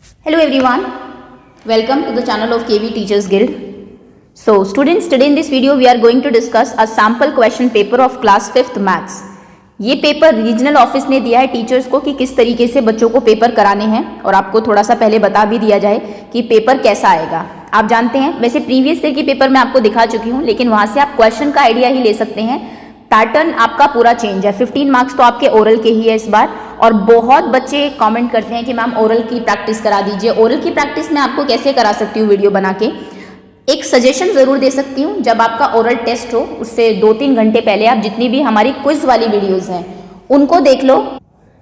Hello everyone, welcome to the channel of KV Teachers Guild. So students, today in this video we are going to discuss a sample question paper of class 5th maths. ये paper regional office ने दिया है teachers को कि किस तरीके से बच्चों को पेपर कराने हैं और आपको थोड़ा सा पहले बता भी दिया जाए कि पेपर कैसा आएगा। आप जानते हैं वैसे प्रीवियस ईयर की पेपर मैं आपको दिखा चुकी हूँ, लेकिन वहाँ से आप क्वेश्चन का आइडिया ही ले सकते हैं। पैटर्न आपका पूरा चेंज है। 15 मार्क्स तो आपके ओरल के ही है इस बार, और बहुत बच्चे कमेंट करते हैं कि मैम ओरल की प्रैक्टिस करा दीजिए। ओरल की प्रैक्टिस मैं आपको कैसे करा सकती हूँ वीडियो बना के, एक सजेशन ज़रूर दे सकती हूँ। जब आपका ओरल टेस्ट हो उससे 2-3 घंटे पहले आप जितनी भी हमारी क्विज वाली वीडियोज़ हैं उनको देख लो,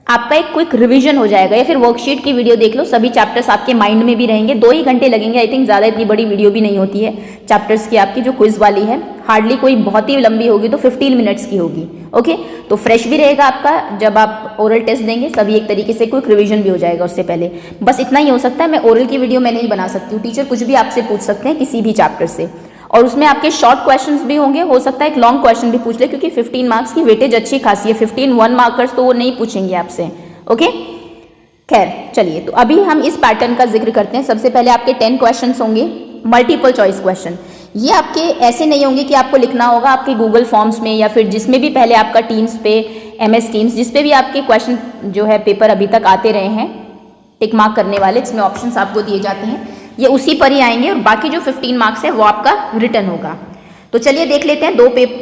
आपका एक क्विक रिवीजन हो जाएगा। या फिर वर्कशीट की वीडियो देख लो, सभी चैप्टर्स आपके माइंड में भी रहेंगे। 2 ही घंटे लगेंगे, आई थिंक ज़्यादा इतनी बड़ी वीडियो भी नहीं होती है चैप्टर्स की। आपकी जो क्विज वाली है हार्डली कोई बहुत ही लंबी होगी तो 15 मिनट्स की होगी। ओके, तो फ्रेश भी रहेगा आपका जब आप ओरल टेस्ट देंगे, सभी एक तरीके से क्विक रिवीजन भी हो जाएगा उससे पहले। बस इतना ही हो सकता है, मैं ओरल की वीडियो मैं नहीं बना सकती हूँ। टीचर कुछ भी आपसे पूछ सकते हैं किसी भी चैप्टर से, और उसमें आपके शॉर्ट क्वेश्चंस भी होंगे। हो सकता है एक लॉन्ग क्वेश्चन भी पूछ ले, क्योंकि 15 मार्क्स की वेटेज अच्छी खासी है। 15 1 मार्कर्स तो वो नहीं पूछेंगे आपसे। ओके, खैर चलिए, तो अभी हम इस पैटर्न का जिक्र करते हैं। सबसे पहले आपके 10 क्वेश्चंस होंगे, मल्टीपल चॉइस क्वेश्चन। ये आपके ऐसे नहीं होंगे कि आपको लिखना होगा आपके गूगल फॉर्म्स में या फिर जिसमें भी पहले आपका टीम्स पे, MS टीम्स, जिस पे भी आपके क्वेश्चन जो है पेपर अभी तक आते रहे हैं टिक मार्क करने वाले, जिसमें ऑप्शंस आपको दिए जाते हैं, ये उसी पर ही आएंगे। और बाकी जो 15 मार्क्स है वो आपका रिटर्न होगा। तो चलिए देख लेते हैं।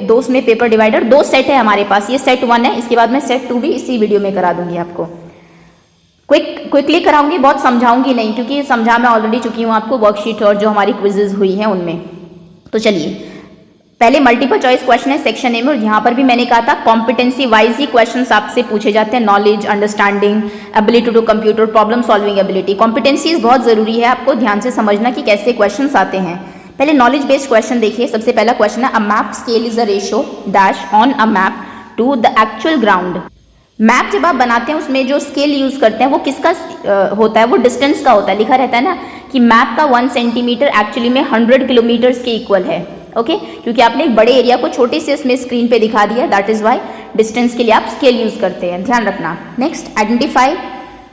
दो उसमें पेपर डिवाइडर, 2 सेट है हमारे पास। ये सेट 1 है, इसके बाद मैं सेट 2 भी इसी वीडियो में करा दूंगी आपको। क्विकली कराऊंगी, बहुत समझाऊंगी नहीं, क्योंकि समझा मैं ऑलरेडी चुकी हूँ आपको वर्कशीट और जो हमारी क्विजेज हुई हैं उनमें। तो चलिए, पहले मल्टीपल चॉइस क्वेश्चन है सेक्शन ए में, और यहाँ पर भी मैंने कहा था कॉम्पिटेंसी वाइज ही क्वेश्चंस आपसे पूछे जाते हैं। Knowledge, understanding, ability to computer, problem solving ability. Competencies बहुत जरूरी है, आपको ध्यान से समझना कि कैसे क्वेश्चंस आते हैं। पहले नॉलेज बेस्ड क्वेश्चन देखिए। सबसे पहला क्वेश्चन है, a map scale is a ratio dash on a map to the actual ground. Map जब आप बनाते हैं उसमें जो स्केल यूज करते हैं वो किसका होता है? वो डिस्टेंस का होता है। लिखा रहता है ना कि मैप का 1 सेंटीमीटर एक्चुअली में 100 किलोमीटर्स के इक्वल है। ओके, क्योंकि आपने एक बड़े एरिया को छोटे से उसमें स्क्रीन पे दिखा दिया, दैट इज वाई डिस्टेंस के लिए आप स्केल यूज करते हैं, ध्यान रखना। Next, identify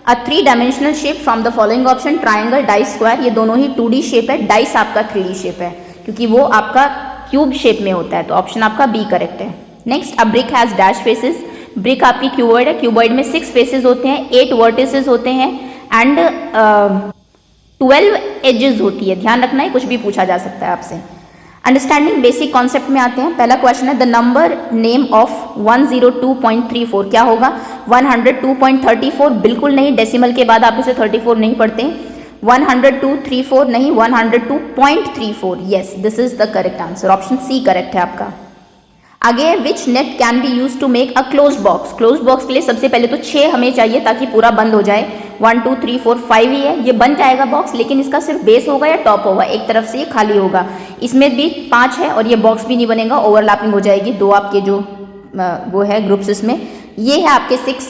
a 3 dimensional shape from the following option, triangle, dice, square. ये दोनों ही 2D शेप है, डाइस आपका 3D शेप है, क्योंकि वो आपका क्यूब शेप में होता है। तो ऑप्शन आपका बी करेक्ट है। Next, a brick has dash faces. Brick आपकी क्यूबॉइड है, क्यूबॉइड में 6 फेसेस होते हैं, 8 वर्टिसेस होते हैं एंड 12 एजेस होती है। ध्यान रखना है, कुछ भी पूछा जा सकता है आपसे। अंडरस्टैंडिंग बेसिक कॉन्सेप्ट में आते हैं। पहला क्वेश्चन है, द नंबर नेम ऑफ 102.34 क्या होगा? 102.34 बिल्कुल नहीं, डेसिमल के बाद आप इसे 34 नहीं पढ़ते। 102.34 नहीं, 102.34। Yes, this is the correct answer, option C correct है आपका। आगे, which net can be use to make a close box. Close box के लिए सबसे पहले तो 6 हमें चाहिए ताकि पूरा बंद हो जाए। 1 2 3 4 5 ही है, ये बन जाएगा बॉक्स, लेकिन इसका सिर्फ बेस होगा या टॉप होगा, एक तरफ से ये खाली होगा। इसमें भी 5 है और ये बॉक्स भी नहीं बनेगा, ओवरलैपिंग हो जाएगी। 2 आपके जो वो है ग्रुप्स, इसमें ये है आपके 6,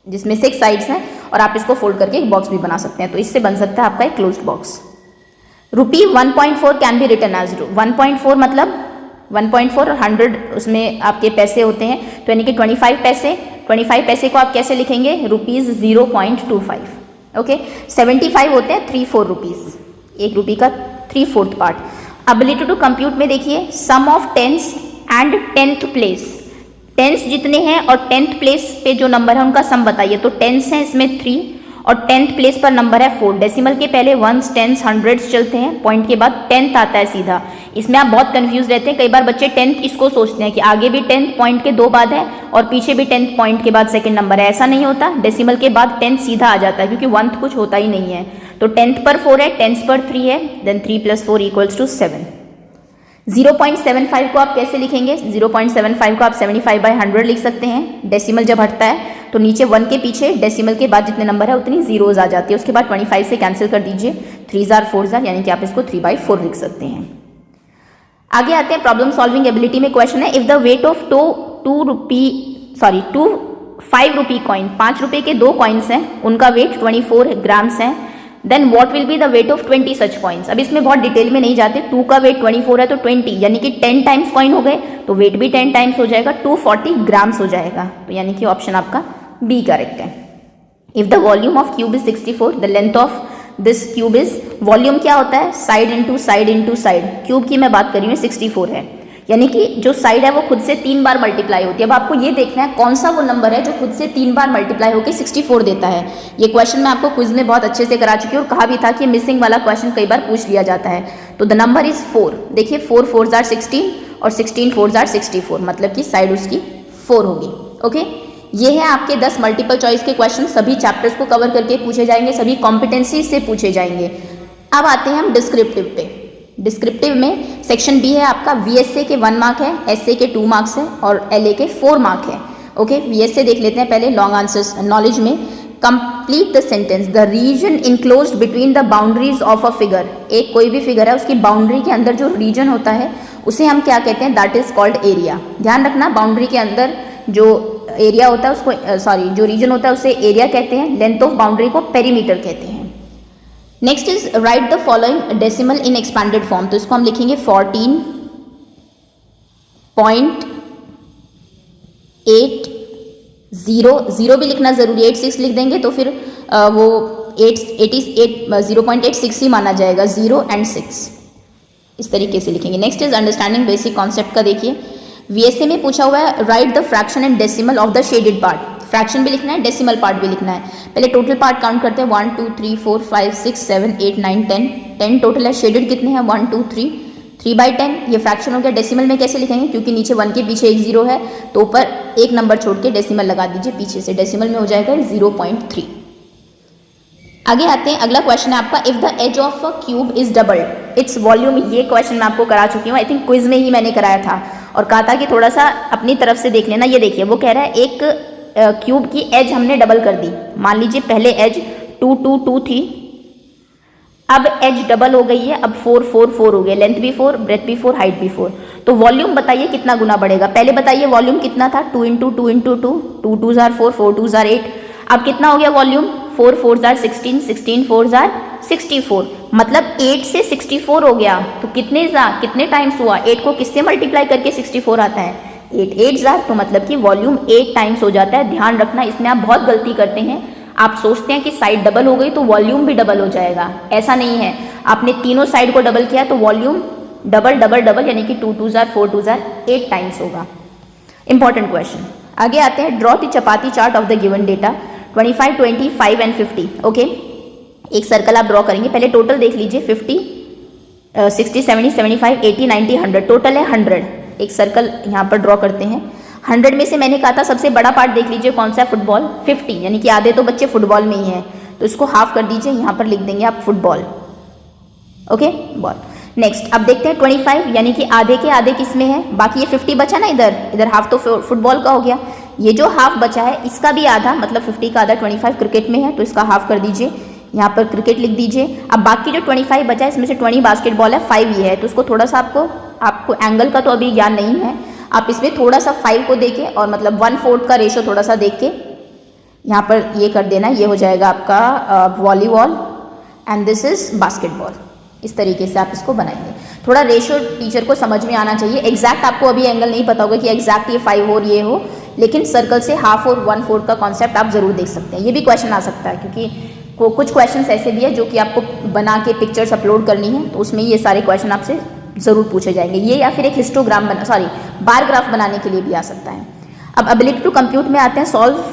जिसमें 6 साइड्स हैं, और आप इसको फोल्ड करके एक बॉक्स भी बना सकते हैं। तो इससे बन सकता है आपका एक close box. Rupee 1.4 can be written as 1.4 मतलब 1.4 और 100 उसमें आपके पैसे होते हैं, तो यानी कि 25 पैसे। 25 पैसे को आप कैसे लिखेंगे? रुपीज़ 0.25। ओके, 75 होते हैं 3/4 रुपीज़, 1 रुपये का 3/4 पार्ट। एबिलिटी टू कंप्यूट में देखिए, sum of tens and 10th place. Tens जितने हैं और 10th प्लेस पे जो नंबर है उनका सम बताइए। तो टेंस है इसमें 3 और 10th प्लेस पर नंबर है 4। डेसिमल के पहले 1s, 10s, 100s चलते हैं, पॉइंट के बाद 10th आता है सीधा। इसमें आप बहुत कंफ्यूज रहते हैं, कई बार बच्चे 10th इसको सोचते हैं कि आगे भी 10th पॉइंट के 2 बाद है और पीछे भी 10th पॉइंट के बाद सेकंड नंबर है। ऐसा नहीं होता, डेसिमल के बाद 10th सीधा आ जाता है, क्योंकि 1th कुछ होता ही नहीं है। तो 10th पर 4 है, 10th पर 3 है, देन 3 + 4 = 7। 0.75 को आप कैसे लिखेंगे? 0.75 को आप 75/100 लिख सकते हैं। डेसिमल जब हटता है तो नीचे 1 के पीछे डेसिमल के बाद जितने नंबर है उतनी जीरोज आ जाती है। उसके बाद 25 से कैंसिल कर दीजिए, 3s 4s, यानी कि आप इसको 3/4 लिख सकते हैं। आगे आते हैं प्रॉब्लम सॉल्विंग एबिलिटी में। क्वेश्चन है, if the weight of 5 rupee coin, 5 रुपये के 2 कॉइन्स हैं, उनका वेट 24 ग्राम्स है, then what will be the weight of 20 such coins. अब इसमें बहुत डिटेल में नहीं जाते। 2 का वेट 24 है तो 20 यानी कि 10 टाइम्स कॉइन हो गए, तो वेट भी 10 टाइम्स हो जाएगा, 240 ग्राम्स हो जाएगा। तो यानी कि ऑप्शन आपका बी करेक्ट है। If the volume of cube is 64, the length of this cube is, volume क्या होता है, side into side into side, cube की मैं बात कर रही हूँ 64 है, यानी कि जो साइड है वो खुद से 3 बार मल्टीप्लाई होती है। अब आपको ये देखना है कौन सा वो नंबर है जो खुद से 3 बार मल्टीप्लाई होकर 64 देता है। ये क्वेश्चन मैं आपको क्विज में बहुत अच्छे से करा चुकी हूँ और कहा भी था कि मिसिंग वाला क्वेश्चन कई बार पूछ लिया जाता है। तो द नंबर इज 4, देखिए 4 4s are 16 और 16 4s are 64, मतलब कि साइड उसकी 4 होगी। ओके, ये है आपके 10 मल्टीपल चॉइस के क्वेश्चन, सभी चैप्टर्स को कवर करके पूछे जाएंगे, सभी कॉम्पिटेंसी से पूछे जाएंगे। अब आते हैं हम डिस्क्रिप्टिव पे। डिस्क्रिप्टिव में सेक्शन बी है आपका, वीएसए के 1 मार्क है, एसए के 2 मार्क्स है और एलए के 4 मार्क है। ओके, वीएसए देख लेते हैं पहले, लॉन्ग आंसर्स नॉलेज में। Complete the sentence, the region enclosed between the boundaries of a figure. एक कोई भी फिगर है उसकी बाउंड्री के अंदर जो रीजन होता है उसे हम क्या कहते हैं, दैट इज कॉल्ड एरिया। ध्यान रखना, बाउंड्री के अंदर जो एरिया होता है उसको जो रीजन होता है उसे एरिया कहते हैं, लेंथ ऑफ बाउंड्री को पेरीमीटर कहते हैं। Next is right the following decimal in expanded form, तो इसको हम लिखेंगे 14.80, भी लिखना जरूरी है, 86 लिख देंगे तो फिर वो 0.86 ही माना जाएगा, 0 और 6 इस तरीके से लिखेंगे। Next is understanding basic concept का देखिए, वीएसए में पूछा हुआ है right the fraction and decimal of the shaded part. Fraction भी लिखना है, डेसिमल पार्ट भी लिखना है। पहले टोटल पार्ट काउंट करते हैं, 1 2 3 4 5 6 7 8 9 10, 10 टोटल है। शेडेड कितने हैं, 1 2 3, 3/10, ये फ्रैक्शन हो गया। डेसिमल में कैसे लिखेंगे, क्योंकि नीचे 1 के पीछे एक 0 है तो ऊपर एक नंबर छोड़ के डेसिमल लगा दीजिए पीछे से, डेसिमल में हो जाएगा 0.3। आगे आते हैं, अगला क्वेश्चन है आपका, if the edge of a cube is doubled its volume. ये क्वेश्चन मैं आपको करा चुकी हूँ, आई थिंक क्विज में ही मैंने कराया था और कहा था कि थोड़ा सा अपनी तरफ से देख लेना। ये देखिए, वो कह रहा है एक क्यूब की एज हमने डबल कर दी। मान लीजिए पहले एज 2 2 2 थी, अब एज डबल हो गई है, अब 4 4 4 हो गए, लेंथ भी 4, ब्रेथ भी 4, हाइट भी 4। तो वॉल्यूम बताइए कितना गुना बढ़ेगा। पहले बताइए वॉल्यूम कितना था, 2 × 2 × 2, 2 2s are 4, 4 2s are 8। अब कितना हो गया volume, 4 4s are 16, 16 4s are 64, मतलब 8 से 64 हो गया। तो कितने टाइम्स हुआ, 8 को किससे मल्टीप्लाई करके 64 आता है, 8 8s are, तो मतलब कि वॉल्यूम 8 टाइम्स हो जाता है। ध्यान रखना, इसमें आप बहुत गलती करते हैं, आप सोचते हैं कि साइड डबल हो गई तो वॉल्यूम भी डबल हो जाएगा, ऐसा नहीं है। आपने तीनों साइड को डबल किया तो वॉल्यूम डबल डबल डबल, यानी कि 2 2s are 4 2s are 8 times होगा। Important question. आगे आते हैं, draw the chapati chart of the given data 25 20 5 and 50। Okay, एक सर्कल आप ड्रॉ करेंगे, पहले टोटल देख लीजिए, 50 60 70 75 80 90 100, टोटल है 100। एक सर्कल यहाँ पर ड्रॉ करते हैं। 100 में से मैंने कहा था सबसे बड़ा पार्ट देख लीजिए कौन सा है, फुटबॉल, 50, यानी कि आधे तो बच्चे फुटबॉल में ही हैं, तो इसको हाफ कर दीजिए, यहाँ पर लिख देंगे आप फुटबॉल। Okay, ball. नेक्स्ट अब देखते हैं 25, यानी कि आधे के आधे किस में है, बाकी ये 50 बचा ना, इधर हाफ तो फुटबॉल का हो गया। ये जो हाफ बचा है इसका भी आधा, मतलब 50 का आधा 25 क्रिकेट में है, तो इसका हाफ कर दीजिए, यहाँ पर क्रिकेट लिख दीजिए। अब बाकी जो 25 बचा है इसमें से 20 बास्केटबॉल है, 5 ये है, तो उसको थोड़ा सा आपको एंगल का तो अभी ज्ञान नहीं है, आप इसमें थोड़ा सा 5 को देके और मतलब 1/4 का रेशो थोड़ा सा देख के यहाँ पर ये कर देना, ये हो जाएगा आपका volleyball and this is basketball. इस तरीके से आप इसको बनाएंगे। थोड़ा रेशो टीचर को समझ में आना चाहिए, एग्जैक्ट आपको अभी एंगल नहीं पता होगा कि एग्जैक्ट ये 5 हो और ये हो, लेकिन सर्कल से हाफ और 1/4 का कॉन्सेप्ट आप जरूर देख सकते हैं। ये भी क्वेश्चन आ सकता है, क्योंकि कुछ क्वेश्चंस ऐसे भी है जो कि आपको बना के पिक्चर्स अपलोड करनी है, तो उसमें ये सारे क्वेश्चन आपसे जरूर पूछे जाएंगे। ये या फिर एक हिस्टोग्राम बार ग्राफ बनाने के लिए भी आ सकता है। अब एबिलिटी टू कंप्यूट में आते हैं, solve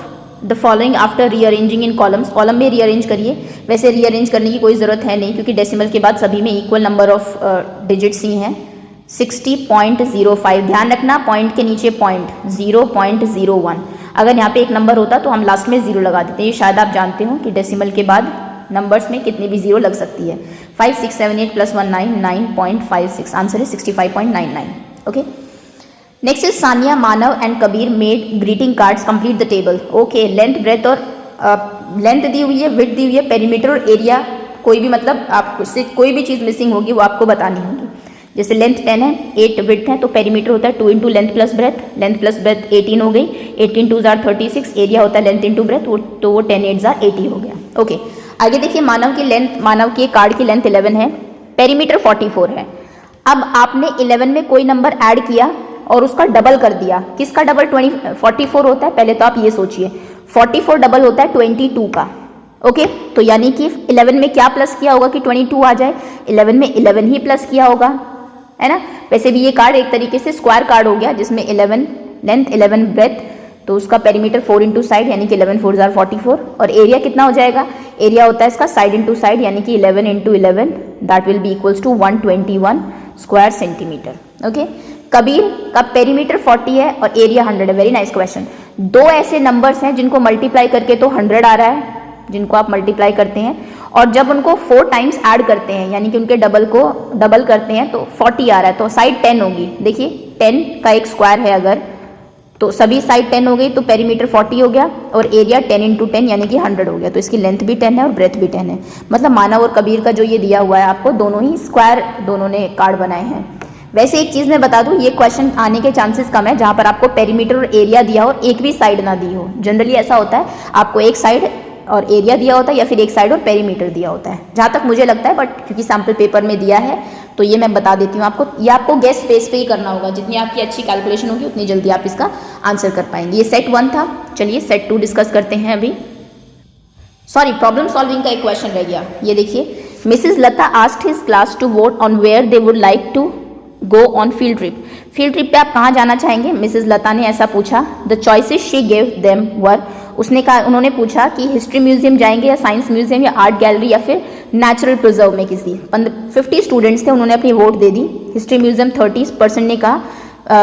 the following after rearranging in columns. Column में रीअरेंज करिए, वैसे रीअरेंज करने की कोई ज़रूरत है नहीं, क्योंकि डेसिमल के बाद सभी में इक्वल नंबर ऑफ डिजिट्स ही हैं। 60.05, ध्यान रखना पॉइंट के नीचे पॉइंट, 0.01, अगर यहाँ पे एक नंबर होता तो हम लास्ट में 0 लगा देते हैं। ये शायद आप जानते हो कि डेसिमल के बाद नंबर्स में कितने भी 0 लग सकती है। 5 6 7 8 + 1 9, 9.56, आंसर है 65.99। Okay, next is Sania, Manav and Kabir made greeting cards, complete the table. Okay, length, breadth और लेंथ दी हुई है, विड्थ दी हुई है, पेरीमीटर और एरिया, कोई भी मतलब आपको से कोई भी चीज़ मिसिंग होगी वो आपको बतानी होगी। जैसे लेंथ 10 है, 8 विड्थ है, तो पेरीमीटर होता है 2 × लेंथ प्लस ब्रेथ 18 हो गई, 18 2s are 36, एरिया होता है लेंथ इंटू ब्रेथ, तो वो 10 8s are 80 हो गया। ओके, आगे देखिए, मानव की कार्ड की लेंथ 11 है, पेरीमीटर 44 है। अब आपने 11 में कोई नंबर ऐड किया और उसका डबल कर दिया। किसका डबल? 44 होता है। पहले तो आप ये सोचिए, 44 डबल होता है 22 का, ओके तो यानी कि 11 में क्या प्लस किया होगा कि 22 आ जाए, 11 में 11 ही प्लस किया होगा, है ना। वैसे भी ये कार्ड एक तरीके से स्क्वायर कार्ड हो गया जिसमें 11 लेंथ 11 ब्रेथ, तो उसका पेरीमीटर 4 इंटू साइड यानी कि 11 4 जार 44, और एरिया कितना हो जाएगा, एरिया होता है इसका साइड इंटू साइड यानी कि 11 into 11 that will be equals to 121 square centimetre. Okay Kabir का पेरीमीटर 40 है और एरिया 100 है। Very nice question. दो ऐसे नंबर्स हैं जिनको मल्टीप्लाई करके तो 100 आ रहा है, जिनको आप मल्टीप्लाई करते हैं और जब उनको 4 टाइम्स ऐड करते हैं यानी कि उनके डबल को डबल करते हैं तो 40 आ रहा है, तो साइड 10 होगी। देखिए 10 का एक स्क्वायर है अगर, तो सभी साइड 10 हो गई तो पेरीमीटर 40 हो गया और एरिया 10 इंटू 10 यानी कि 100 हो गया, तो इसकी लेंथ भी 10 है और ब्रेथ भी 10 है। मतलब मानव और कबीर का जो ये दिया हुआ है आपको, दोनों ही स्क्वायर दोनों ने कार्ड बनाए हैं। वैसे एक चीज़ मैं बता दूं, ये क्वेश्चन आने के चांसेस कम है जहां पर आपको पेरीमीटर और एरिया दिया हो और एक भी साइड ना दी हो। जनरली ऐसा होता है आपको एक साइड और एरिया दिया होता है या फिर एक साइड और पेरीमीटर दिया होता है, जहाँ तक मुझे लगता है, बट क्योंकि सैम्पल पेपर में दिया है तो ये मैं बता देती हूँ आपको। ये आपको गेस स्पेस पे ही करना होगा, जितनी आपकी अच्छी कैलकुलेशन होगी उतनी जल्दी आप इसका आंसर कर पाएंगे। ये सेट 1 था, चलिए सेट 2 डिस्कस करते हैं अभी। सॉरी, प्रॉब्लम सॉल्विंग का एक क्वेश्चन रह गया। ये देखिए, Mrs Lata asked his class to vote on where they would like to go on field trip. Field trip पे आप कहाँ जाना चाहेंगे, मिसेस लता ने ऐसा पूछा। The choices she gave them were, उसने कहा, उन्होंने पूछा कि हिस्ट्री म्यूजियम जाएंगे या साइंस म्यूजियम या आर्ट गैलरी या फिर नेचुरल प्रिजर्व में किसी। 50 स्टूडेंट्स थे, उन्होंने अपनी वोट दे दी। हिस्ट्री म्यूजियम 30% ने कहा,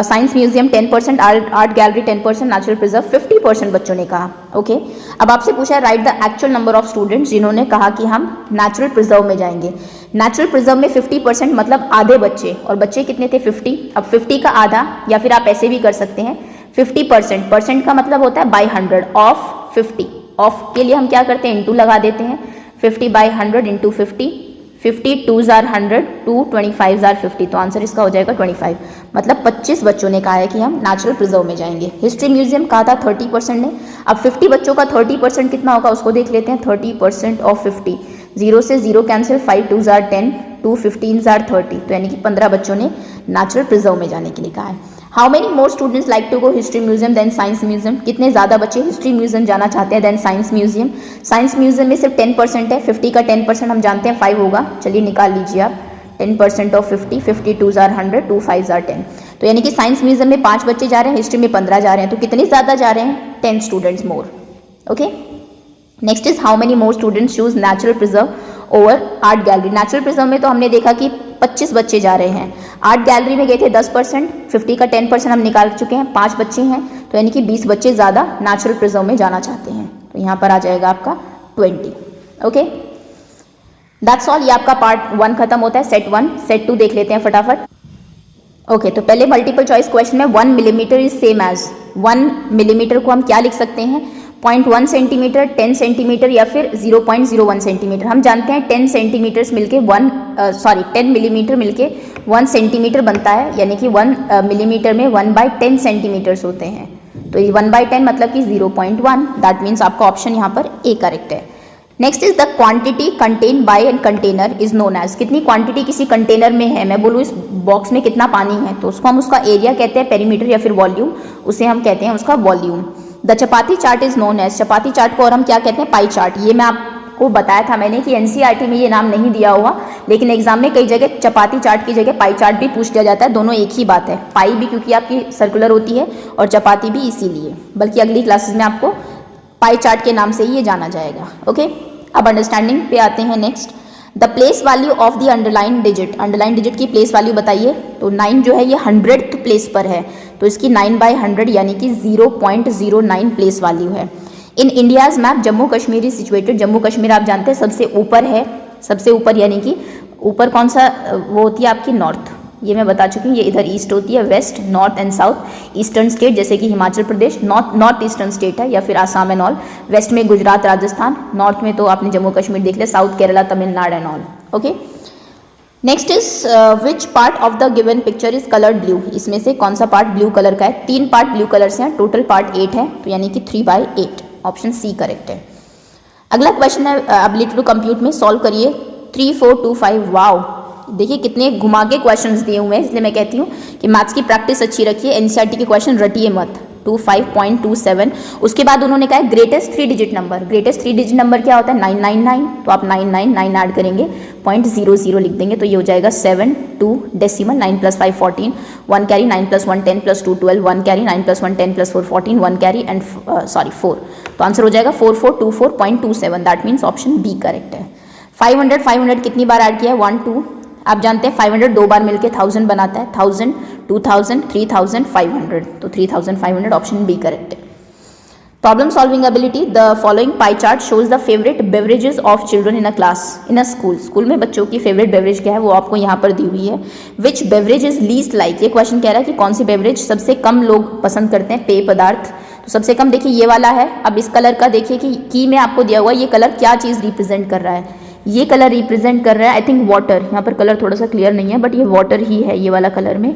science museum 10%, art gallery 10%, natural preserve 50% बच्चों ने कहा। ओके अब आपसे पूछा right the actual number of students जिन्होंने कहा कि हम नेचुरल प्रिजर्व में जाएंगे। नेचुरल प्रिजर्व में 50% मतलब आधे बच्चे, और बच्चे कितने थे 50। अब 50 का आधा, या फिर आप ऐसे भी कर सकते हैं 50%, परसेंट का मतलब होता है बाई 100 ऑफ 50। ऑफ के लिए हम क्या करते हैं, इंटू लगा देते हैं। 50 बाई 100 इंटू 50, 50 2 जार 100, 2 25 जार 50, तो आंसर इसका हो जाएगा 25। मतलब 25 बच्चों ने कहा है कि हम नेचुरल प्रिजर्व में जाएंगे। हिस्ट्री म्यूजियम कहा था 30% ने। अब 50 बच्चों का 30% कितना होगा उसको देख लेते हैं। 30% ऑफ 50, 0 से 0 कैंसिल, 5 2 जार 10, 2 15 जार 30, तो यानी कि 15 बच्चों ने नेचुरल प्रिजर्व में जाने के लिए कहा है। How many more students like to go history museum than science museum, कितने ज़्यादा बच्चे हिस्ट्री म्यूजियम जाना चाहते हैं than science museum. Science museum में सिर्फ 10% है, 50 का 10% हम जानते हैं 5 होगा, चलिए निकाल लीजिए आप। 10% ऑफ 50, 50 2 जार 100, 2 5 जार 10, तो यानी कि साइंस म्यूजियम में 5 बच्चे जा रहे हैं, हिस्ट्री में 15 जा रहे हैं, तो कितने ज़्यादा जा रहे हैं, 10 students more. Okay next is how many more students choose natural preserve over art gallery. Natural preserve में तो हमने देखा कि 25 बच्चे जा रहे हैं, आर्ट गैलरी में गए थे 10%, 50 का 10% हम निकाल चुके हैं, 5 बच्चे हैं, तो यानी कि 20 बच्चे ज़्यादा नेचुरल प्रिजर्व में जाना चाहते हैं, तो यहाँ पर आ जाएगा आपका 20। ओके दैट्स ऑल, ये आपका पार्ट 1 खत्म होता है, सेट 1। सेट 2 देख लेते हैं फटाफट। ओके तो पहले मल्टीपल चॉइस क्वेश्चन में 1 millimetre is same as, 1 millimetre को हम क्या लिख सकते हैं, 0.1 सेंटीमीटर, 10 सेंटीमीटर या फिर 0.01 सेंटीमीटर। हम जानते हैं 10 सेंटीमीटर्स मिलके 10 मिलीमीटर मिलके 1 सेंटीमीटर बनता है, यानी कि 1 मिलीमीटर में 1/10 सेंटीमीटर्स होते हैं, तो ये 1/10 मतलब कि 0.1, दैट मीन्स आपका ऑप्शन यहाँ पर ए करेक्ट है। Next is the quantity contain by an container is known as, कितनी क्वांटिटी किसी कंटेनर में है, मैं बोलूँ इस बॉक्स में कितना पानी है, तो उसको हम उसका एरिया कहते हैं, पेरीमीटर या फिर वॉल्यूम, उसे हम कहते हैं उसका volume. The chapati chart is known as, chapati chart को और हम क्या कहते हैं, पाई चार्ट। ये मैं आपको बताया था मैंने कि एनसीईआरटी में ये नाम नहीं दिया हुआ, लेकिन एग्जाम में कई जगह चपाती चार्ट की जगह पाई चार्ट भी पूछ लिया जाता है, दोनों एक ही बात है। पाई भी क्योंकि आपकी सर्कुलर होती है और चपाती भी इसीलिए, बल्कि अगली क्लासेस में आपको पाई चार्ट के नाम से ही ये जाना जाएगा। ओके अब अंडरस्टैंडिंग पे आते हैं। Next the place value of the underline digit, underline digit की प्लेस वैल्यू बताइए, तो 9 जो है ये 100th प्लेस पर है, तो इसकी 9/100 यानी कि 0.09 प्लेस वैल्यू है। In India's map Jammu Kashmir is situated, Jammu Kashmir आप जानते हैं सबसे ऊपर है, सबसे ऊपर यानी कि ऊपर कौन सा वो होती है आपकी नॉर्थ, ये मैं बता चुकी हूँ, ये इधर ईस्ट होती है, west north and south. Eastern state जैसे कि Himachal Pradesh north eastern state है, या फिर आसाम एंड ऑल। वेस्ट में गुजरात राजस्थान, नॉर्थ में तो आपने जम्मू कश्मीर देख लिया, south Kerala Tamil Nadu and all. Okay next is which part of the given picture is coloured blue, इसमें से कौन सा पार्ट ब्लू कलर का है, 3 पार्ट ब्लू कलर से हैं, टोटल पार्ट 8 है, तो यानी कि 3/8, ऑप्शन सी करेक्ट है। अगला क्वेश्चन है एबिलिटी टू कंप्यूट में, सॉल्व करिए 3 4 2 5। वाओ देखिए कितने घुमा के क्वेश्चंस दिए हुए हैं, इसलिए मैं कहती हूँ कि मैथ्स की प्रैक्टिस अच्छी रखिए, एनसीईआरटी के क्वेश्चन रटिए मत, 25.27। उसके बाद उन्होंने कहा greatest 3 digit number, greatest 3 digit number क्या होता है 999, तो आप 999 ऐड करेंगे 0.00 लिख देंगे, तो ये हो जाएगा 7 2 decimal 9 + 5 14, 1 carry 9 + 1 10 + 2 12, 1 carry 9 + 1 10 + 4 14, 1 carry and 4, तो आंसर हो जाएगा 4424.27। That means option B correct है। 500 कितनी बार ऐड किया है 1 2, आप जानते हैं 500 दो बार मिलके 1000 बनाता है, 1000 2000 3000 500, तो 3500 ऑप्शन बी करेक्ट है। Problem solving ability, the following pie chart shows the favourite beverages of children in a class in a school. School में बच्चों की फेवरेट बेवरेज क्या है वो आपको यहाँ पर दी हुई है। विच बेवरेज इज लीस्ट लाइक, ये क्वेश्चन कह रहा है कि कौन सी बेवरेज सबसे कम लोग पसंद करते हैं, पेय पदार्थ। तो सबसे कम देखिए ये वाला है। अब इस कलर का देखिए कि की में आपको दिया हुआ ये कलर क्या चीज़ रिप्रेजेंट कर रहा है, ये कलर रिप्रेजेंट कर रहा है आई थिंक वाटर, यहाँ पर कलर थोड़ा सा क्लियर नहीं है बट ये वाटर ही है, ये वाला कलर में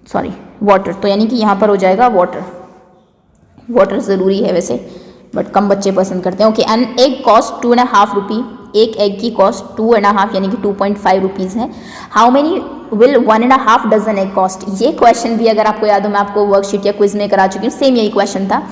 सॉरी वाटर, तो यानी कि यहाँ पर हो जाएगा वाटर। वाटर ज़रूरी है वैसे बट कम बच्चे पसंद करते हैं। ओके, एंड एग कॉस्ट 2.5 रुपी, एक एग की कॉस्ट 2.5 यानी कि 2.5 रुपीज़ है। How many will 1.5 dozen egg cost, ये क्वेश्चन भी अगर आपको याद हो मैं आपको वर्कशीट या क्विज में करा चुकी हूँ, सेम यही क्वेश्चन था।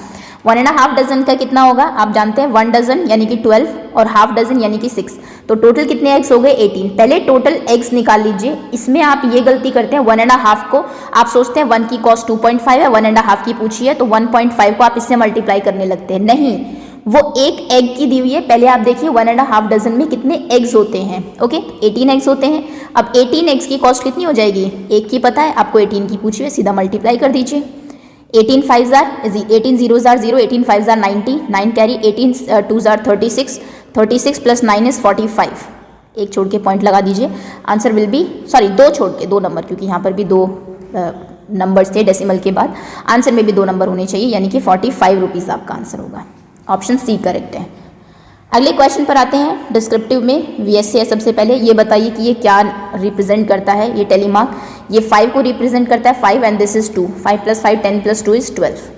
1.5 डजन का कितना होगा आप जानते हैं, 1 डजन यानी कि 12 और हाफ डजन यानी कि 6, तो टोटल कितने एग्स हो गए 18। पहले टोटल एग्स निकाल लीजिए। इसमें आप ये गलती करते हैं 1.5 को आप सोचते हैं 1 की कॉस्ट 2.5 है, 1.5 की पूछी है तो 1.5 को आप इससे मल्टीप्लाई करने लगते हैं, नहीं वो एक एग की दी हुई है। पहले आप देखिए 1.5 डजन में कितने एग्स होते हैं, ओके 18 एग्स होते हैं। अब 18 एग्स की कॉस्ट कितनी हो जाएगी, एक की पता है आपको 18 की पूछी है, सीधा मल्टीप्लाई कर दीजिए। 18 5 jar 18 0 jar 0, 18 5 jar 90, 9 carry 18 2 jar 36, 36 + 9 is 45, एक छोड़ के पॉइंट लगा दीजिए। आंसर विल बी सॉरी 2 छोड़ के 2 नंबर, क्योंकि यहाँ पर भी 2 नंबर्स थे डेसिमल के बाद, आंसर में भी 2 नंबर होने चाहिए यानी कि 45 रुपीज़ आपका आंसर होगा। ऑप्शन सी करेक्ट है। अगले क्वेश्चन पर आते हैं। डिस्क्रिप्टिव में वीएससी है सबसे पहले, ये बताइए कि ये क्या रिप्रेजेंट करता है। ये टेलीमार्क ये 5 को रिप्रेजेंट करता है 5 and this is 2, 5 + 5 10 + 2 is 12।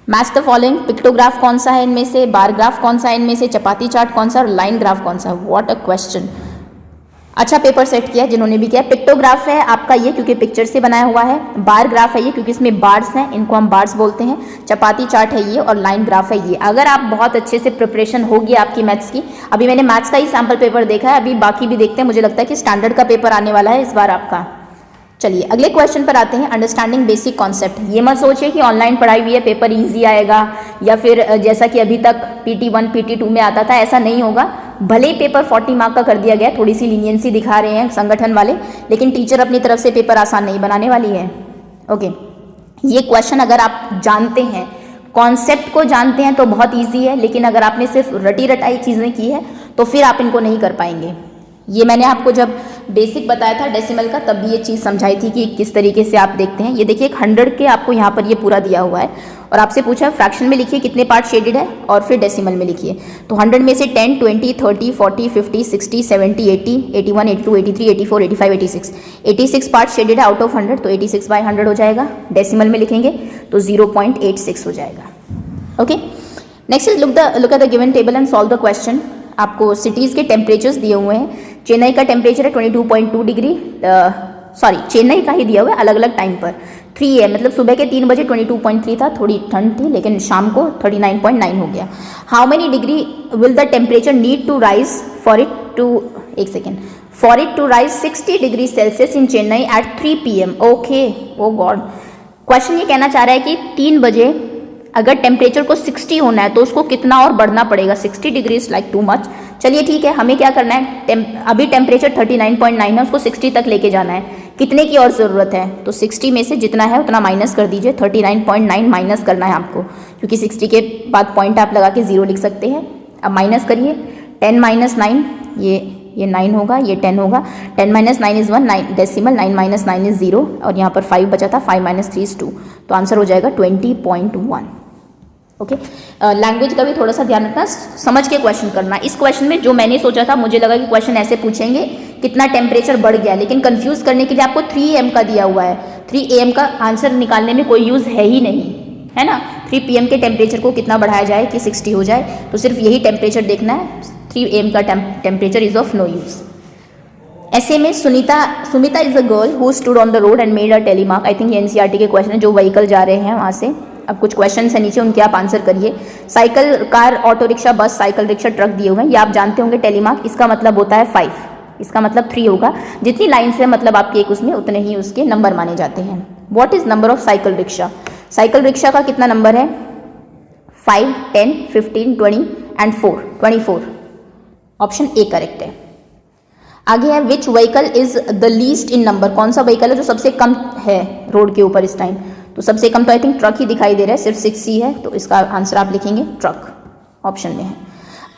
Match the following, pictograph कौन सा है इनमें से, बार ग्राफ कौन सा है इनमें से, चपाती चार्ट कौन सा और लाइन ग्राफ कौन सा। What a question. अच्छा पेपर सेट किया जिन्होंने भी किया। पिक्टोग्राफ है आपका ये क्योंकि पिक्चर से बनाया हुआ है, बार ग्राफ है ये क्योंकि इसमें बार्स हैं, इनको हम बार्स बोलते हैं, चपाती चार्ट है ये और लाइन ग्राफ है ये। अगर आप बहुत अच्छे से प्रिपरेशन होगी आपकी मैथ्स की, अभी मैंने मैथ्स का ही सैम्पल पेपर देखा है, अभी बाकी भी देखते हैं, मुझे लगता है कि स्टैंडर्ड का पेपर आने वाला है इस बार आपका। चलिए अगले क्वेश्चन पर आते हैं। अंडरस्टैंडिंग बेसिक कॉन्सेप्ट, ये मत सोचिए कि ऑनलाइन पढ़ाई हुई है पेपर इजी आएगा या फिर जैसा कि अभी तक PT1 PT2 में आता था, ऐसा नहीं होगा। भले ही पेपर 40 मार्क का कर दिया गया, थोड़ी सी लीनियंसी दिखा रहे हैं संगठन वाले, लेकिन टीचर अपनी तरफ से पेपर आसान नहीं बनाने वाली है। ओके, ये क्वेश्चन अगर आप जानते हैं, कॉन्सेप्ट को जानते हैं तो बहुत ईजी है, लेकिन अगर आपने सिर्फ रटी रटाई चीज़ें की है तो फिर आप इनको नहीं कर पाएंगे। ये मैंने आपको जब बेसिक बताया था डेसिमल का तब भी ये चीज़ समझाई थी कि किस तरीके से आप देखते हैं। ये देखिए 100 के आपको यहाँ पर ये पूरा दिया हुआ है और आपसे पूछा फ्रैक्शन में लिखिए कितने पार्ट शेडेड है और फिर डेसिमल में लिखिए। तो 100 में से 10 20 30 40 50 60 70 80 81 82 83 84 85 86 86 पार्ट शेडेड है आउट ऑफ 100, तो 86/100 हो जाएगा। डेसिमल में लिखेंगे तो 0.86 हो जाएगा। Okay, next is look at the given table and solve the question. आपको सिटीज़ के टेम्परेचर्स दिए हुए हैं। चेन्नई का टेम्परेचर है 22.2 डिग्री, सॉरी चेन्नई का ही दिया हुआ है अलग अलग टाइम पर। 3 AM मतलब सुबह के 3 बजे 22.3 था, थोड़ी ठंड थी, लेकिन शाम को 39.9 हो गया। How many degree will the temperature need to rise for it to, एक second, for it to rise 60 degree Celsius in Chennai at 3 PM। Okay, oh god, question ये कहना चाह रहा है कि 3 बजे अगर टेम्परेचर को 60 होना है तो उसको कितना और बढ़ना पड़ेगा। 60 degree is like too much. चलिए ठीक है, हमें क्या करना है, अभी टेम्परेचर 39.9 है, उसको 60 तक लेके जाना है। कितने की और ज़रूरत है, तो 60 में से जितना है उतना माइनस कर दीजिए। 39.9 माइनस करना है आपको, क्योंकि 60 के बाद पॉइंट आप लगा के 0 लिख सकते हैं। अब माइनस करिए, 10 - 9 ये 9 होगा, ये 10 होगा। 10 - 9 इज़ 1, 9 डेसिमल, 9 - 9 इज़ 0 और यहाँ पर 5 बचा था, 5 - 3 इज़ 2, तो आंसर हो जाएगा 20.1। ओके, लैंग्वेज का भी थोड़ा सा ध्यान रखना, समझ के क्वेश्चन करना। इस क्वेश्चन में जो मैंने सोचा था, मुझे लगा कि क्वेश्चन ऐसे पूछेंगे कितना टेम्परेचर बढ़ गया, लेकिन कंफ्यूज करने के लिए आपको 3 AM का दिया हुआ है। 3 AM का आंसर निकालने में कोई यूज़ है ही नहीं, है ना। 3 PM के टेम्परेचर को कितना बढ़ाया जाए कि 60 हो जाए, तो सिर्फ यही टेम्परेचर देखना है। 3 AM का temperature is of no use. ऐसे में Sumita is a girl who stood on the road and made a telemark. I think ये NCERT के क्वेश्चन है, जो व्हीकल जा रहे हैं वहाँ से अब कुछ क्वेश्चन है नीचे, उनके आप आंसर करिए। साइकिल, कार, ऑटो रिक्शा, बस, साइकिल, रिक्शा, ट्रक दिए हुए हैं, ये आप जानते होंगे। टेलीमार्क, इसका मतलब होता है 5, इसका मतलब 3 होगा। जितनी लाइन से मतलब आपके एक उसमें उतने ही उसके नंबर माने जाते हैं। What is number of cycle rickshaw? Cycle rickshaw का कितना नंबर है? 5, 10, 15, 20 एंड 4, 24। ऑप्शन ए करेक्ट है। आगे है which vehicle is the least in number? कौन सा व्हीकल है जो सबसे कम है रोड के ऊपर इस टाइम? तो सबसे कम तो आई थिंक ट्रक ही दिखाई दे रहा है, सिर्फ 6 ही है, तो इसका आंसर आप लिखेंगे ट्रक, ऑप्शन में है।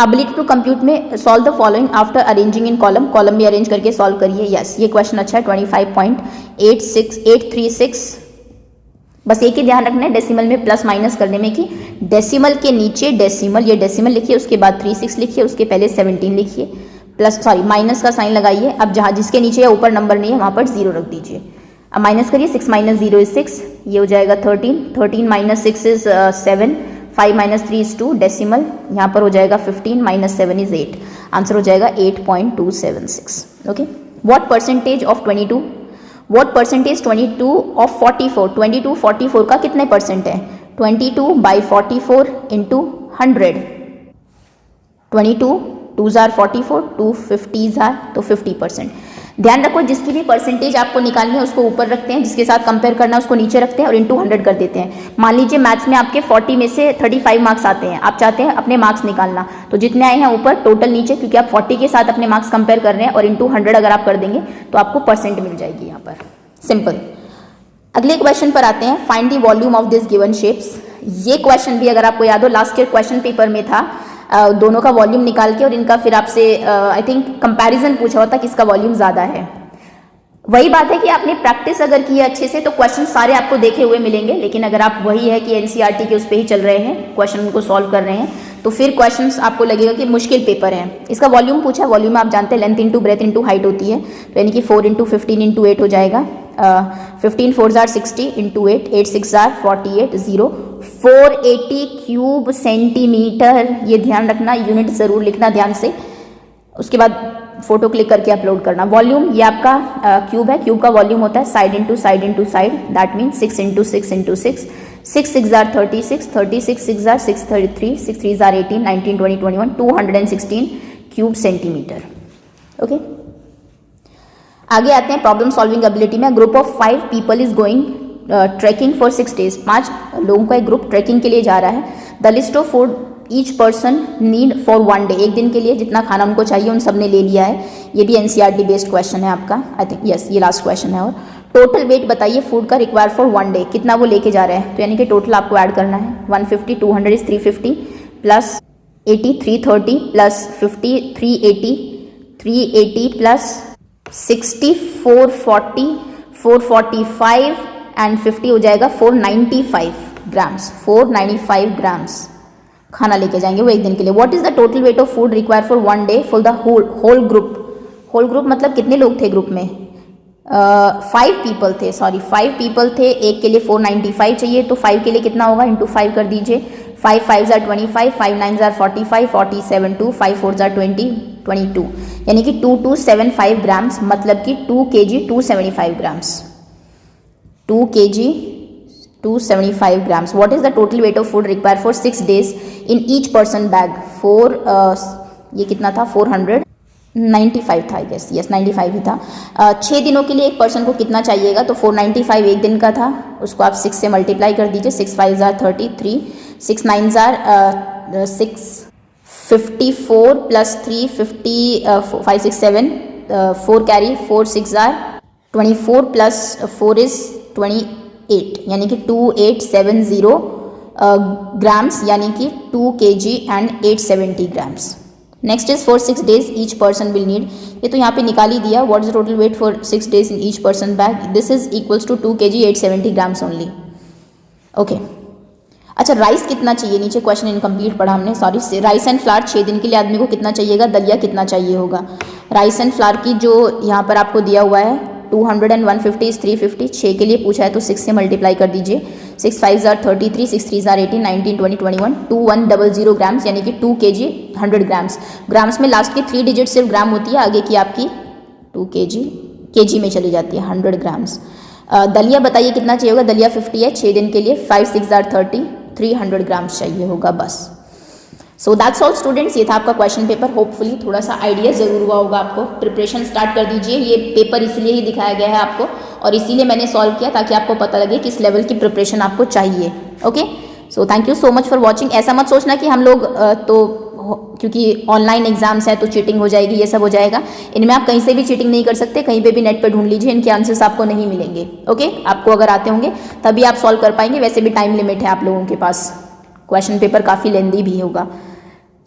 एबिलिटी टू कंप्यूट में solve the following after arranging in column, column भी अरेंज करके सॉल्व करिए। यस, ये क्वेश्चन अच्छा है। 25.86836। बस एक ही ध्यान रखना है डेसिमल में प्लस माइनस करने में कि डेसिमल के नीचे डेसिमल, ये डेसिमल लिखिए, उसके बाद 36 लिखिए, उसके पहले 17 लिखिए, प्लस सॉरी माइनस का साइन लगाइए। अब जहाँ जिसके नीचे या ऊपर नंबर नहीं है वहाँ पर 0 रख दीजिए। अब माइनस करिए, 6 - 0 इज 6, ये हो जाएगा 13, 13 - 6 इज 7, 5 - 3 इज 2, डेसिमल यहाँ पर हो जाएगा 15 - 7 इज 8, आंसर हो जाएगा 8.276। Okay, what percentage of 22? What percentage 22 of 44? 22 44 का कितने परसेंट है? 22/44 into 100। 22 2s are 44, 2 50s are, तो 50%। ध्यान रखो जिसकी भी परसेंटेज आपको निकालनी है उसको ऊपर रखते हैं, जिसके साथ कंपेयर करना है उसको नीचे रखते हैं और इंटू 100 कर देते हैं। मान लीजिए मैथ्स में आपके 40 में से 35 मार्क्स आते हैं, आप चाहते हैं अपने मार्क्स निकालना, तो जितने आए हैं ऊपर टोटल नीचे, क्योंकि आप 40 के साथ अपने मार्क्स कंपेयर कर रहे हैं, और इंटू 100 अगर आप कर देंगे तो आपको परसेंट मिल जाएगी यहाँ पर। सिंपल। अगले क्वेश्चन पर आते हैं, find the volume of this given shapes. ये क्वेश्चन भी अगर आपको याद हो लास्ट ईयर क्वेश्चन पेपर में था, दोनों का वॉल्यूम निकाल के और इनका फिर आपसे आई थिंक कंपैरिजन पूछा होता किसका वॉल्यूम ज़्यादा है। वही बात है कि आपने प्रैक्टिस अगर की है अच्छे से तो क्वेश्चन सारे आपको देखे हुए मिलेंगे, लेकिन अगर आप वही है कि एनसीईआरटी के उस पर ही चल रहे हैं, क्वेश्चन उनको सॉल्व कर रहे हैं, तो फिर क्वेश्चंस आपको लगेगा कि मुश्किल पेपर है। इसका वॉल्यूम पूछा है, वॉल्यूम आप जानते हैं length into breadth into height होती है, तो यानी कि 4 × 15 × 8 हो जाएगा। 15 4s are 60 into 8, 8 6s are 48, 0 480 cube centimetre. ये ध्यान रखना, यूनिट जरूर लिखना ध्यान से, उसके बाद फोटो क्लिक करके अपलोड करना। वॉल्यूम ये आपका क्यूब है, क्यूब का वॉल्यूम होता है side into side into side, that mean 6 × 6 × 6, 6 6s are 36, 36 6s are 633, 6 3s are 18, 19 20 21, 216 cube centimetre. Okay, आगे आते हैं प्रॉब्लम सॉल्विंग एबिलिटी में। Group of 5 people is going trekking for 6 days। 5 लोगों का एक ग्रुप ट्रैकिंग के लिए जा रहा है। The list of food each person need for 1 day। एक दिन के लिए जितना खाना उनको चाहिए उन सब ने ले लिया है। ये भी एनसीईआरटी बेस्ड क्वेश्चन है आपका, आई थिंक यस ये लास्ट क्वेश्चन है। और टोटल वेट बताइए फूड का रिक्वायर फॉर 1 day, कितना वो लेके जा रहे हैं, तो यानी कि टोटल आपको ऐड करना है। 150 200 is 350 plus 80 330 plus 50 380 380 plus 60 440 445 and 50 हो जाएगा 495 ग्राम्स। 495 ग्राम्स खाना लेके जाएंगे वो एक दिन के लिए। What is the total weight of food required for 1 day for the whole group. Whole group मतलब कितने लोग थे ग्रुप में? 5 पीपल थे, सॉरी 5 पीपल थे। एक के लिए 495 चाहिए, तो 5 के लिए कितना होगा, इंटू 5 कर दीजिए। 5 5s are 25, 5 9s are 45, 47 2, 5 4s are 20, 22, यानी कि 2275 ग्राम्स, मतलब कि 2 kg 275 grams. 2 kg 275 grams. What is the total weight of food required for 6 days in each person bag? ये कितना था, 495 था, यस 95 ही था। 6 दिनों के लिए एक पर्सन को कितना चाहिएगा, तो 495 एक दिन का था, उसको आप 6 से मल्टीप्लाई कर दीजिए। 6 5s are 33, 6 9s are 654 plus 3 50 5 6 7 4 carry 4 6 are 24 plus 4 is 28, यानी कि 2870 ग्राम्स, यानी कि 2 kg and 870 grams. Next is for 6 days each person will need, ये तो यहाँ पे निकाल ही दिया। What is total weight for 6 days in each person bag, this is equals to 2 kg 870 grams only. Okay, अच्छा राइस कितना चाहिए, नीचे क्वेश्चन इनकम्प्लीट पढ़ा हमने, सॉरी। राइस एंड फ्लावर 6 दिन के लिए आदमी को कितना चाहिएगा, दलिया कितना चाहिए होगा। राइस एंड फ्लावर की जो यहाँ पर आपको दिया हुआ है 200 and 150 is 350, 6 के लिए पूछा है तो 6 से मल्टीप्लाई कर दीजिए। 6 5s are 33, 6 3s are 18, 19 20 21, 2100 grams, यानी कि 2 kg 100 ग्राम्स। ग्राम्स में लास्ट की 3 डिजिट सिर्फ ग्राम होती है, आगे की आपकी 2 kg केजी में चली जाती है 100 ग्राम्स। दलिया बताइए कितना चाहिए होगा, दलिया 50 है 6 दिन के लिए, 5 6 आर 30, 300 ग्राम्स चाहिए होगा बस। सो दैट्स ऑल स्टूडेंट्स, ये था आपका क्वेश्चन पेपर। होपफुली थोड़ा सा आइडिया ज़रूर हुआ होगा आपको। प्रिपरेशन स्टार्ट कर दीजिए, ये पेपर इसलिए ही दिखाया गया है आपको और इसीलिए मैंने सॉल्व किया ताकि आपको पता लगे किस लेवल की प्रिपरेशन आपको चाहिए। Okay, so thank you so much for watching. ऐसा मत सोचना कि हम लोग क्योंकि ऑनलाइन एग्जाम्स है तो चीटिंग हो जाएगी, ये सब हो जाएगा। इनमें आप कहीं से भी चीटिंग नहीं कर सकते, कहीं पे भी नेट पे ढूंढ लीजिए, इनके आंसर्स आपको नहीं मिलेंगे। ओके, आपको अगर आते होंगे तभी आप सॉल्व कर पाएंगे, वैसे भी टाइम लिमिट है आप लोगों के पास, क्वेश्चन पेपर काफ़ी लेंदी भी होगा।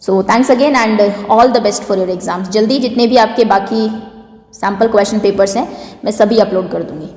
So thanks again and all the best for your exams. जल्दी जितने भी आपके बाकी सैम्पल क्वेश्चन पेपर्स हैं मैं सभी अपलोड कर दूंगी।